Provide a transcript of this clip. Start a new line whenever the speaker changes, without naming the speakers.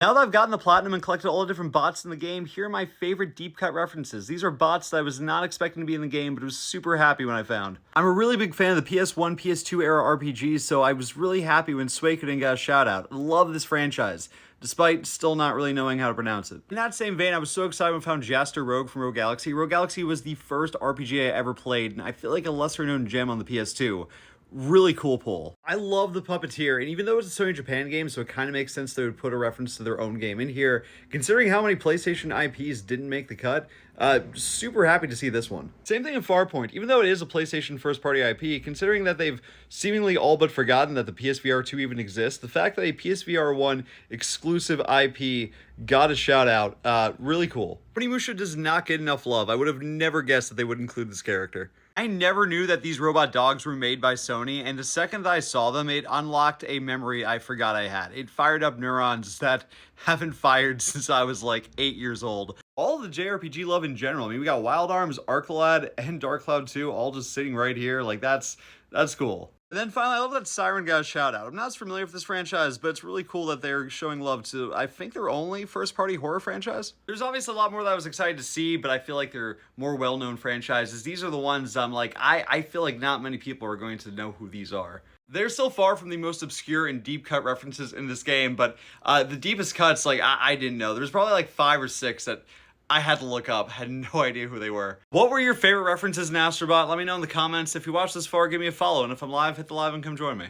Now that I've gotten the platinum and collected all the different bots in the game, here are my favorite deep cut references. These are bots that I was not expecting to be in the game, but was super happy when I found. I'm a really big fan of the PS1, PS2 era RPGs, so I was really happy when Suikoden got a shout out. I love this franchise, despite still not really knowing how to pronounce it. In that same vein, I was so excited when I found Jaster Rogue from Rogue Galaxy. Rogue Galaxy was the first RPG I ever played, and I feel like a lesser known gem on the PS2. Really cool pull. I love the Puppeteer, and even though it's a Sony Japan game, so it kind of makes sense they would put a reference to their own game in here, considering how many PlayStation IPs didn't make the cut, super happy to see this one. Same thing in Farpoint, even though it is a PlayStation first-party IP, considering that they've seemingly all but forgotten that the PSVR 2 even exists, the fact that a PSVR 1 exclusive IP got a shout out, really cool. Onimusha does not get enough love. I would have never guessed that they would include this character. I never knew that these robot dogs were made by Sony, and the second that I saw them, it unlocked a memory I forgot I had. It fired up neurons that haven't fired since I was like 8 years old. All the JRPG love in general. I mean, we got Wild Arms, Arcalad, and Dark Cloud 2 all just sitting right here. Like, that's cool. And then finally, I love that Siren got a shout out. I'm not as familiar with this franchise, but it's really cool that they're showing love to, I think, their only first-party horror franchise. There's obviously a lot more that I was excited to see, but I feel like they're more well-known franchises. These are the ones I'm like, I feel like not many people are going to know who these are. They're so far from the most obscure and deep cut references in this game, but the deepest cuts, like, I didn't know. There's probably like 5 or 6 that I had to look up, had no idea who they were. What were your favorite references in Astro Bot? Let me know in the comments. If you watched this far, give me a follow, and if I'm live, hit the live and come join me.